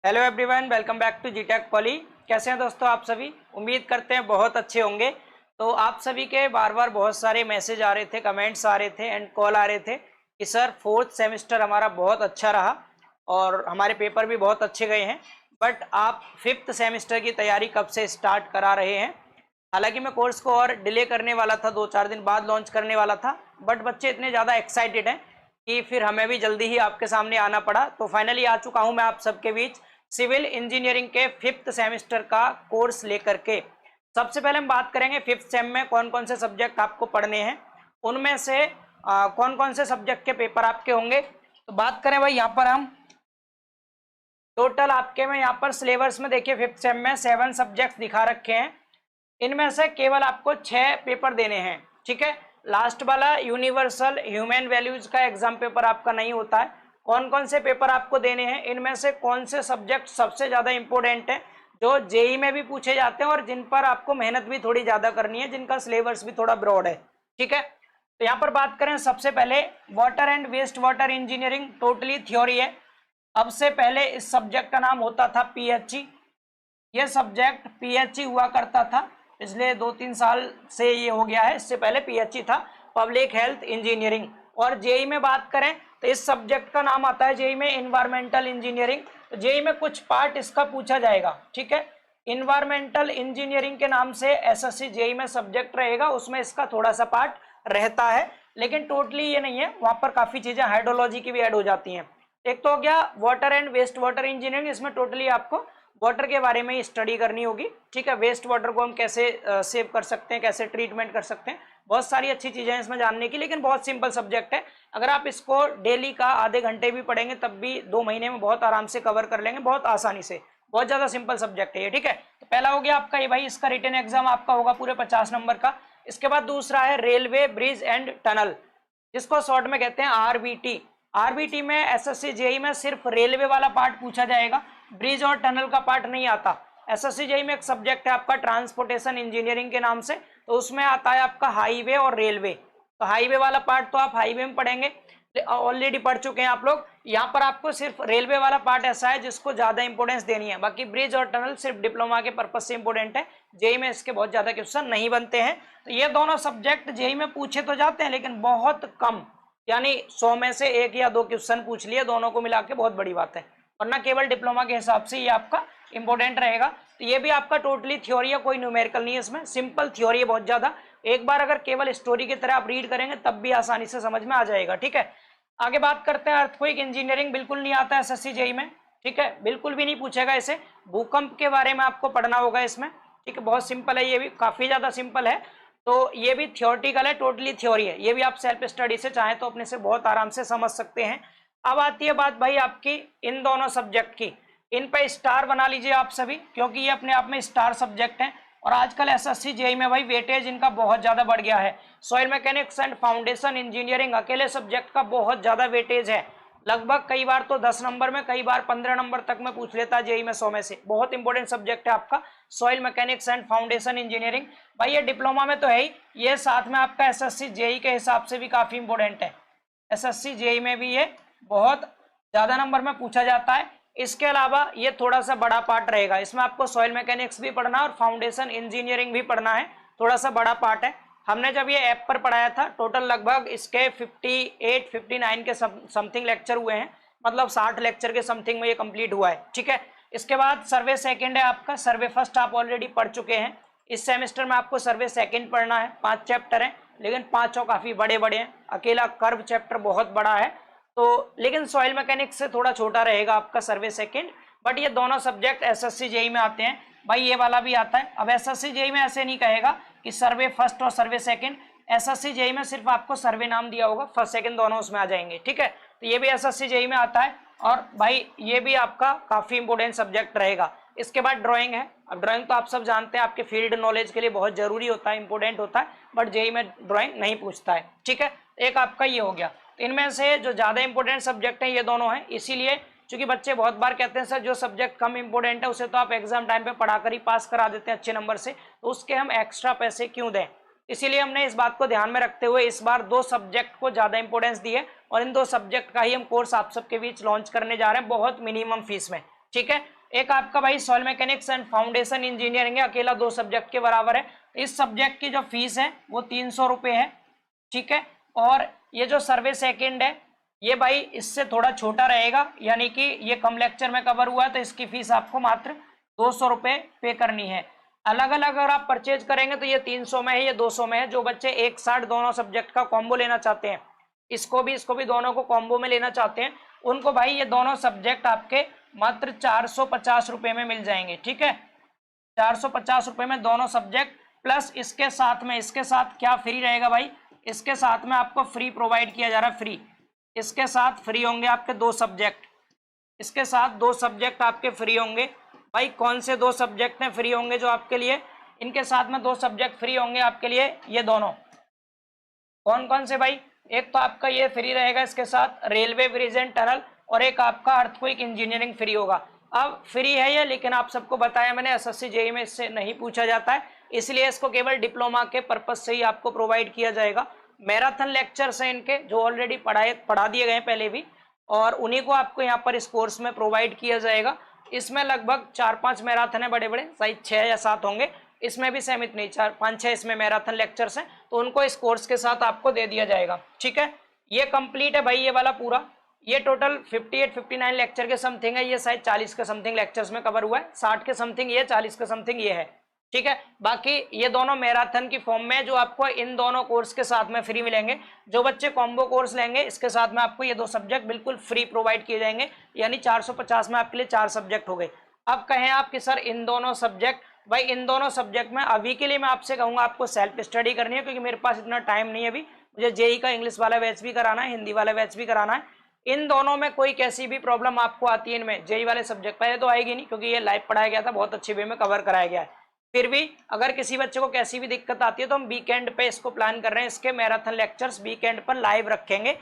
Hello everyone, welcome back to जीटेक Poly. कैसे हैं दोस्तों आप सभी? उम्मीद करते हैं बहुत अच्छे होंगे। तो आप सभी के बार बार बहुत सारे मैसेज आ रहे थे, कमेंट्स आ रहे थे एंड कॉल आ रहे थे कि सर फोर्थ सेमेस्टर हमारा बहुत अच्छा रहा और हमारे पेपर भी बहुत अच्छे गए हैं, बट आप फिफ्थ सेमेस्टर की तैयारी कब से स्टार्ट करा रहे हैं? हालांकि मैं कोर्स को और डिले करने वाला था, 2-4 दिन बाद लॉन्च करने वाला था, बट बच्चे इतने ज़्यादा एक्साइटेड हैं कि फिर हमें भी जल्दी ही आपके सामने आना पड़ा। तो फाइनली आ चुका हूं मैं आप सबके बीच सिविल इंजीनियरिंग के फिफ्थ सेमेस्टर का कोर्स लेकर के। सबसे पहले हम बात करेंगे फिफ्थ सेम में कौन कौन से सब्जेक्ट आपको पढ़ने हैं, उनमें से कौन कौन से सब्जेक्ट के पेपर आपके होंगे। तो बात करें भाई, यहाँ पर हम टोटल आपके में यहाँ पर सिलेबस में देखिए फिफ्थ सेम में 7 सब्जेक्ट्स दिखा रखे हैं। इनमें से केवल आपको 6 पेपर देने हैं, ठीक है। लास्ट वाला यूनिवर्सल ह्यूमन वैल्यूज का एग्जाम पेपर आपका नहीं होता है। कौन कौन से पेपर आपको देने हैं, इनमें से कौन से सब्जेक्ट सबसे ज़्यादा इंपॉर्टेंट है, जो जेई में भी पूछे जाते हैं और जिन पर आपको मेहनत भी थोड़ी ज़्यादा करनी है, जिनका सिलेबस भी थोड़ा ब्रॉड है, ठीक है। तो यहाँ पर बात करें सबसे पहले water and waste water engineering, totally theory है। अब से पहले इस सब्जेक्ट का नाम होता था पीएचई। ये सब्जेक्ट पीएचई हुआ करता था, पिछले 2-3 साल से ये हो गया है। इससे पहले पीएचई था पब्लिक हेल्थ इंजीनियरिंग। और जेई में बात करें तो इस सब्जेक्ट का नाम आता है जेई में इन्वायरमेंटल इंजीनियरिंग। तो जेई में कुछ पार्ट इसका पूछा जाएगा, ठीक है। इन्वायरमेंटल इंजीनियरिंग के नाम से एसएससी जेई में सब्जेक्ट रहेगा, उसमें इसका थोड़ा सा पार्ट रहता है, लेकिन टोटली ये नहीं है, वहां पर काफी चीजें हाइड्रोलॉजी की भी ऐड हो जाती हैं। एक तो हो गया water and waste water engineering, इसमें टोटली आपको वाटर के बारे में ही स्टडी करनी होगी, ठीक है। वेस्ट वाटर को हम कैसे सेव कर सकते हैं, कैसे ट्रीटमेंट कर सकते हैं, बहुत सारी अच्छी चीजें हैं इसमें जानने की, लेकिन बहुत सिंपल सब्जेक्ट है। अगर आप इसको डेली का आधे घंटे भी पढ़ेंगे तब भी 2 महीने में बहुत आराम से कवर कर लेंगे, बहुत आसानी से। बहुत ज्यादा सिंपल सब्जेक्ट है ये, ठीक है। तो पहला हो गया आपका ये भाई, इसका रिटन एग्जाम आपका होगा पूरे 50 नंबर का। इसके बाद दूसरा है रेलवे ब्रिज एंड टनल, जिसको शॉर्ट में कहते हैं आरबीटी। आरबीटी में एसएससी जेई में सिर्फ रेलवे वाला पार्ट पूछा जाएगा, ब्रिज और टनल का पार्ट नहीं आता। एसएससी जेई में एक सब्जेक्ट है आपका ट्रांसपोर्टेशन इंजीनियरिंग के नाम से, तो उसमें आता है आपका हाईवे और रेलवे। तो हाईवे वाला पार्ट तो आप हाईवे में पढ़ेंगे, ऑलरेडी पढ़ चुके हैं आप लोग। यहाँ पर आपको सिर्फ रेलवे वाला पार्ट ऐसा है जिसको ज्यादा इंपोर्टेंस देनी है, बाकी ब्रिज और टनल सिर्फ डिप्लोमा के पर्पज से इंपोर्टेंट है, जेई में इसके बहुत ज्यादा क्वेश्चन नहीं बनते हैं। तो ये दोनों सब्जेक्ट जेई में पूछे तो जाते हैं, लेकिन बहुत कम, यानी 100 में से 1 या 2 क्वेश्चन पूछ लिए, दोनों को मिला के बहुत बड़ी बात है, वरना केवल डिप्लोमा के हिसाब से ये आपका इंपॉर्टेंट रहेगा। तो ये भी आपका टोटली थ्योरी है, कोई न्यूमेरिकल नहीं है इसमें, सिंपल थ्योरी है बहुत ज्यादा। एक बार अगर केवल स्टोरी की तरह आप रीड करेंगे तब भी आसानी से समझ में आ जाएगा, ठीक है। आगे बात करते हैं अर्थक्वेक इंजीनियरिंग, बिल्कुल नहीं आता एसएससी जेई में, ठीक है, बिल्कुल भी नहीं पूछेगा इसे। भूकंप के बारे में आपको पढ़ना होगा इसमें, ठीक है, बहुत सिंपल है, ये भी काफी ज्यादा सिंपल है। तो ये भी थियोरटिकल है, टोटली थ्योरी है, ये भी आप सेल्फ स्टडी से चाहे तो अपने से बहुत आराम से समझ सकते हैं। अब आती है बात भाई आपकी इन दोनों सब्जेक्ट की, इन पे स्टार बना लीजिए आप सभी, क्योंकि ये अपने आप में स्टार सब्जेक्ट हैं। और आजकल एसएससी जेई में भाई वेटेज इनका बहुत ज्यादा बढ़ गया है। Soil mechanics and foundation engineering अकेले सब्जेक्ट का बहुत ज्यादा वेटेज है, लगभग कई बार तो 10 नंबर में, कई बार 15 नंबर तक में पूछ लेता है जेई में 100 में से। बहुत इंपॉर्टेंट सब्जेक्ट है आपका soil mechanics and foundation engineering. भाई ये डिप्लोमा में तो है ही, ये साथ में आपका एसएससी जेई के हिसाब से भी काफी इंपॉर्टेंट है। एसएससी जेई में भी ये बहुत ज्यादा नंबर में पूछा जाता है। इसके अलावा ये थोड़ा सा बड़ा पार्ट रहेगा, इसमें आपको सॉइल मैकेनिक्स भी पढ़ना और फाउंडेशन इंजीनियरिंग भी पढ़ना है, थोड़ा सा बड़ा पार्ट है। हमने जब ये ऐप पर पढ़ाया था, टोटल लगभग इसके 58-59 के समथिंग लेक्चर हुए हैं, मतलब 60 लेक्चर के समथिंग में ये कंप्लीट हुआ है, ठीक है। इसके बाद सर्वे सेकंड है आपका, सर्वे फर्स्ट आप ऑलरेडी पढ़ चुके हैं। इस सेमेस्टर में आपको सर्वे सेकंड पढ़ना है, 5 चैप्टर हैं, लेकिन 5 काफी बड़े बड़े हैं। अकेला कर्व चैप्टर बहुत बड़ा है, तो लेकिन सॉइल मैकेनिक्स से थोड़ा छोटा रहेगा आपका सर्वे सेकंड। बट ये दोनों सब्जेक्ट एसएससी जेई में आते हैं भाई, ये वाला भी आता है। अब एसएससी जेई में ऐसे नहीं कहेगा कि सर्वे फर्स्ट और सर्वे सेकंड, एसएससी जेई में सिर्फ आपको सर्वे नाम दिया होगा, फर्स्ट सेकंड दोनों उसमें आ जाएंगे, ठीक है। तो ये भी एसएससी जेई में आता है, और भाई ये भी आपका काफी इंपोर्टेंट सब्जेक्ट रहेगा। इसके बाद ड्राइंग है। अब ड्राइंग तो आप सब जानते हैं, आपके फील्ड नॉलेज के लिए बहुत जरूरी होता है, इंपोर्टेंट होता है, बट जेई में ड्राइंग नहीं पूछता है, ठीक है। एक आपका ये हो गया। इनमें से जो ज्यादा इंपॉर्टेंट सब्जेक्ट है ये दोनों हैं, इसीलिए क्योंकि बच्चे बहुत बार कहते हैं सर जो सब्जेक्ट कम इंपॉर्टेंट है उसे तो आप एग्जाम टाइम पे पढ़ाकर ही पास करा देते हैं अच्छे नंबर से, तो उसके हम एक्स्ट्रा पैसे क्यों दें। इसीलिए हमने इस बात को ध्यान में रखते हुए इस बार 2 सब्जेक्ट को ज्यादा इंपॉर्टेंस दी है, और इन 2 सब्जेक्ट का ही हम कोर्स आप सबके बीच लॉन्च करने जा रहे हैं बहुत मिनिमम फीस में, ठीक है। एक आपका भाई soil mechanics and foundation engineering है, अकेला 2 सब्जेक्ट के बराबर है। इस सब्जेक्ट की जो फीस है वो 300 रुपये है, ठीक है। और ये जो सर्वे सेकंड है ये भाई इससे थोड़ा छोटा रहेगा, यानी कि ये कम लेक्चर में कवर हुआ है, तो इसकी फीस आपको मात्र 200 रुपये पे करनी है। अलग अलग अगर आप परचेज करेंगे तो ये 300 में है, ये 200 में है। जो बच्चे एक साथ दोनों सब्जेक्ट का कॉम्बो लेना चाहते हैं, इसको भी दोनों को कॉम्बो में लेना चाहते हैं, उनको भाई ये दोनों सब्जेक्ट आपके मात्र 450 रुपये में मिल जाएंगे, ठीक है। 450 रुपये में दोनों सब्जेक्ट, प्लस इसके साथ क्या फ्री रहेगा भाई, इसके साथ में आपको फ्री प्रोवाइड किया जा रहा है, फ्री। इसके साथ फ्री होंगे आपके 2 सब्जेक्ट, इसके साथ 2 सब्जेक्ट आपके फ्री होंगे। भाई कौन से 2 सब्जेक्ट में फ्री होंगे जो आपके लिए, इनके साथ में 2 सब्जेक्ट फ्री होंगे आपके लिए, ये दोनों कौन कौन से भाई, एक तो आपका ये फ्री रहेगा इसके साथ रेलवे ब्रिज एंड टनल, और एक आपका अर्थक्वेक इंजीनियरिंग फ्री होगा। अब फ्री है ये, लेकिन आप सबको बताया मैंने एसएससी जेईई में इससे नहीं पूछा जाता है, इसलिए इसको केवल डिप्लोमा के पर्पज से ही आपको प्रोवाइड किया जाएगा। मैराथन लेक्चर्स हैं इनके जो ऑलरेडी पढ़ा दिए गए पहले भी, और उन्हीं को आपको यहाँ पर इस कोर्स में प्रोवाइड किया जाएगा। इसमें लगभग 4-5 मैराथन है, बड़े बड़े, शायद 6 या 7 होंगे, इसमें भी सीमित नहीं, 4-5-6 इसमें मैराथन लेक्चर्स हैं, तो उनको इस कोर्स के साथ आपको दे दिया जाएगा, ठीक है। ये कंप्लीट है भाई ये वाला पूरा, ये टोटल 58-59 लेक्चर के समथिंग है, ये शायद 40 के समथिंग लेक्चर्स में कवर हुआ है, 60 के समथिंग ये, 40 के समथिंग ये है, ठीक है। बाकी ये दोनों मैराथन की फॉर्म में जो आपको इन दोनों कोर्स के साथ में फ्री मिलेंगे। जो बच्चे कॉम्बो कोर्स लेंगे इसके साथ में आपको ये 2 सब्जेक्ट बिल्कुल फ्री प्रोवाइड किए जाएंगे, यानी 450 में आपके लिए 4 सब्जेक्ट हो गए। अब कहें आप कि सर इन दोनों सब्जेक्ट, भाई इन दोनों सब्जेक्ट में अभी के लिए मैं आपसे कहूँगा आपको सेल्फ स्टडी करनी है, क्योंकि मेरे पास इतना टाइम नहीं है अभी, मुझे जेईई का इंग्लिश वाला बैच भी कराना है, हिंदी वाला बैच भी कराना है। इन दोनों में कोई कैसी भी प्रॉब्लम आपको आती है इनमें, जेईई वाले सब्जेक्ट पहले तो आएगी नहीं, क्योंकि ये लाइव पढ़ाया गया था, बहुत अच्छे वे में कवर कराया गया है। फिर भी अगर किसी बच्चे को कैसी भी दिक्कत आती है तो हम वीकेंड पे इसको प्लान कर रहे हैं, इसके मैराथन लेक्चर्स वीकेंड पर लाइव रखेंगे।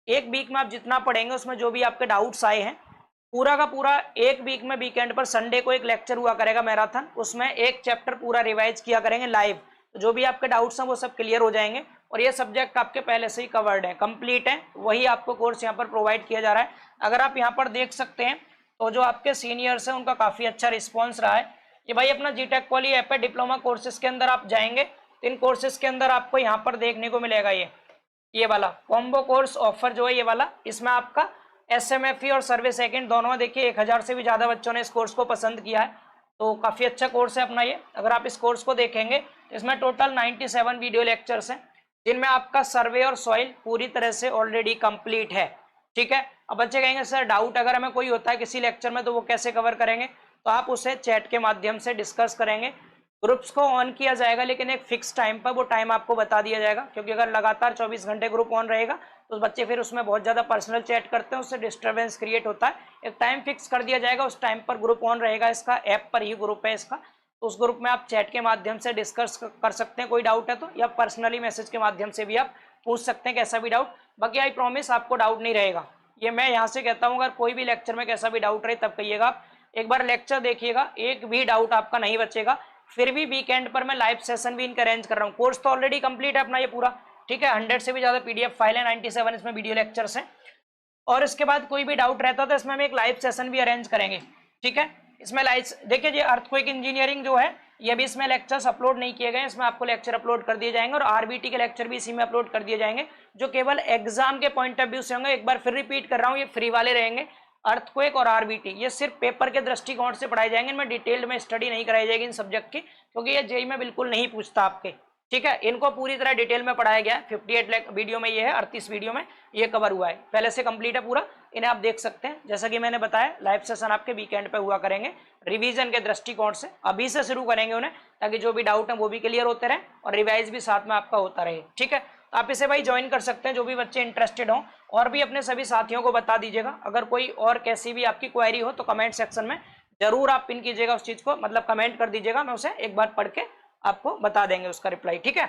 एक वीक में आप जितना पढ़ेंगे उसमें जो भी आपके डाउट्स आए हैं, पूरा का पूरा एक वीक में वीकेंड पर संडे को एक लेक्चर हुआ करेगा मैराथन, उसमें एक चैप्टर पूरा रिवाइज किया करेंगे लाइव, तो जो भी आपके डाउट्स हैं वो सब क्लियर हो जाएंगे। और ये सब्जेक्ट आपके पहले से ही कवर्ड है, कंप्लीट है, वही आपको कोर्स यहाँ पर प्रोवाइड किया जा रहा है। अगर आप यहाँ पर देख सकते हैं तो जो आपके सीनियर्स हैं उनका काफ़ी अच्छा रिस्पॉन्स रहा है। ये भाई अपना जीटेक पॉली ऐप है, डिप्लोमा कोर्सेज के अंदर आप जाएंगे तो इन कोर्सेज के अंदर आपको यहाँ पर देखने को मिलेगा ये वाला कॉम्बो कोर्स ऑफर जो है ये वाला, इसमें आपका SMFE और सर्वे सेकंड दोनों में देखिए 1000 से भी ज़्यादा बच्चों ने इस कोर्स को पसंद किया है, तो काफ़ी अच्छा कोर्स है अपना ये। अगर आप इस कोर्स को देखेंगे तो इसमें टोटल 97 वीडियो लेक्चर्स हैं, जिनमें आपका सर्वे और सॉइल पूरी तरह से ऑलरेडी कंप्लीट है, ठीक है। अब बच्चे कहेंगे सर डाउट अगर हमें कोई होता है किसी लेक्चर में तो वो कैसे कवर करेंगे, तो आप उसे चैट के माध्यम से डिस्कस करेंगे। ग्रुप्स को ऑन किया जाएगा, लेकिन एक फिक्स टाइम पर वो टाइम आपको बता दिया जाएगा, क्योंकि अगर लगातार 24 घंटे ग्रुप ऑन रहेगा तो बच्चे फिर उसमें बहुत ज़्यादा पर्सनल चैट करते हैं, उससे डिस्टर्बेंस क्रिएट होता है। एक टाइम फिक्स कर दिया जाएगा, उस टाइम पर ग्रुप ऑन रहेगा, इसका ऐप पर ही ग्रुप है इसका, तो उस ग्रुप में आप चैट के माध्यम से डिस्कस कर सकते हैं कोई डाउट है तो, या पर्सनली मैसेज के माध्यम से भी आप पूछ सकते हैं कैसा भी डाउट। बाकी आई प्रॉमिस आपको डाउट नहीं रहेगा, ये मैं यहाँ से कहता हूँ। अगर कोई भी लेक्चर में कैसा भी डाउट रहे तब कहिएगा आप, एक बार लेक्चर देखिएगा, एक भी डाउट आपका नहीं बचेगा। फिर भी वीकेंड पर मैं लाइव सेशन भी इनका अरेंज कर रहा हूँ। कोर्स तो ऑलरेडी कंप्लीट है अपना ये पूरा, ठीक है। 100 से भी ज़्यादा PDF फाइल है, 97 इसमें वीडियो लेक्चर्स हैं, और इसके बाद कोई भी डाउट रहता तो इसमें हम एक लाइव सेशन भी अरेंज करेंगे, ठीक है। इसमें लाइव देखिए, ये अर्थक्वेक इंजीनियरिंग जो है ये भी इसमें लेक्चर्स अपलोड नहीं किए गए, इसमें आपको लेक्चर अपलोड कर दिए जाएंगे, और RBT के लेक्चर भी इसी में अपलोड कर दिए जाएंगे, जो केवल एग्जाम के पॉइंट ऑफ व्यू से होंगे। एक बार फिर रिपीट कर रहा हूँ, ये फ्री वाले रहेंगे। अर्थक्वेक और RBT ये सिर्फ पेपर के दृष्टिकोण से पढ़ाए जाएंगे, इनमें डिटेल्ड में स्टडी नहीं कराई जाएगी इन सब्जेक्ट की, क्योंकि ये जेईई में बिल्कुल नहीं पूछता आपके, ठीक है। इनको पूरी तरह डिटेल में पढ़ाया गया है, 58 वीडियो में ये है, 38 वीडियो में ये कवर हुआ है, पहले से कंप्लीट है पूरा, इन्हें आप देख सकते हैं। जैसा कि मैंने बताया लाइव सेशन आपके वीकेंड पे हुआ करेंगे, रिवीजन के दृष्टिकोण से अभी से शुरू करेंगे उन्हें, ताकि जो भी डाउट है वो भी क्लियर होते रहे और रिवाइज भी साथ में आपका होता रहे, ठीक है। तो आप इसे भाई ज्वाइन कर सकते हैं जो भी बच्चे इंटरेस्टेड हों, और भी अपने सभी साथियों को बता दीजिएगा। अगर कोई और कैसी भी आपकी क्वेरी हो तो कमेंट सेक्शन में जरूर आप पिन कीजिएगा उस चीज़ को, मतलब कमेंट कर दीजिएगा, मैं उसे एक बार पढ़ के आपको बता देंगे उसका रिप्लाई, ठीक है।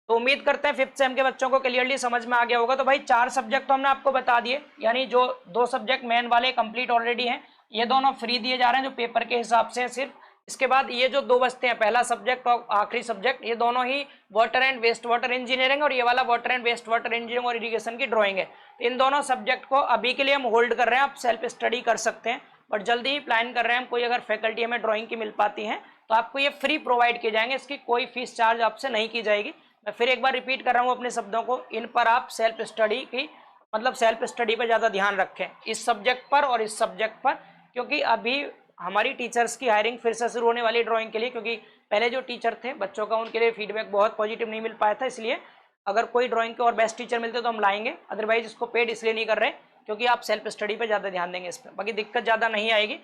तो उम्मीद करते हैं 5th सेम के बच्चों को क्लियरली समझ में आ गया होगा। तो भाई 4 सब्जेक्ट तो हमने आपको बता दिए, यानी जो 2 सब्जेक्ट मेन वाले कंप्लीट ऑलरेडी हैं, ये दोनों फ्री दिए जा रहे हैं जो पेपर के हिसाब से सिर्फ इसके बाद ये जो दो बचते हैं, पहला सब्जेक्ट और आखिरी सब्जेक्ट, ये दोनों ही water and waste water engineering और ये वाला water and waste water engineering और इरिगेशन की ड्राइंग है। तो इन दोनों सब्जेक्ट को अभी के लिए हम होल्ड कर रहे हैं, आप सेल्फ स्टडी कर सकते हैं, बट जल्दी ही प्लान कर रहे हैं हम, कोई अगर फैकल्टी हमें ड्राइंग की मिल पाती है तो आपको ये फ्री प्रोवाइड किए जाएंगे, इसकी कोई फीस चार्ज आपसे नहीं की जाएगी। मैं फिर एक बार रिपीट कर रहा हूँ अपने शब्दों को, इन पर आप सेल्फ स्टडी की मतलब सेल्फ स्टडी पर ज़्यादा ध्यान रखें, इस सब्जेक्ट पर और इस सब्जेक्ट पर, क्योंकि अभी हमारी टीचर्स की हायरिंग फिर से शुरू होने वाली ड्राइंग के लिए, क्योंकि पहले जो टीचर थे बच्चों का उनके लिए फीडबैक बहुत पॉजिटिव नहीं मिल पाया था, इसलिए अगर कोई ड्राइंग के और बेस्ट टीचर मिलते तो हम लाएंगे, अदरवाइज इसको पेड इसलिए नहीं कर रहे क्योंकि आप सेल्फ स्टडी पे ज़्यादा ध्यान देंगे, इस पर बाकी दिक्कत ज़्यादा नहीं आएगी।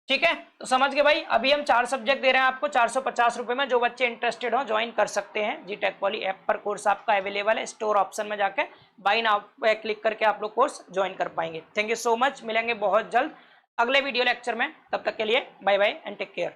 ठीक है, तो समझ गए भाई। अभी हम 4 सब्जेक्ट दे रहे हैं आपको 450 रुपये में, जो बच्चे इंटरेस्टेड हो ज्वाइन कर सकते हैं। जीटेक पॉली ऐप पर कोर्स आपका अवेलेबल है, स्टोर ऑप्शन में जाकर बाय नाउ पे क्लिक करके आप लोग कोर्स ज्वाइन कर पाएंगे। थैंक यू सो मच, मिलेंगे बहुत जल्द अगले वीडियो लेक्चर में, तब तक के लिए bye bye and take care.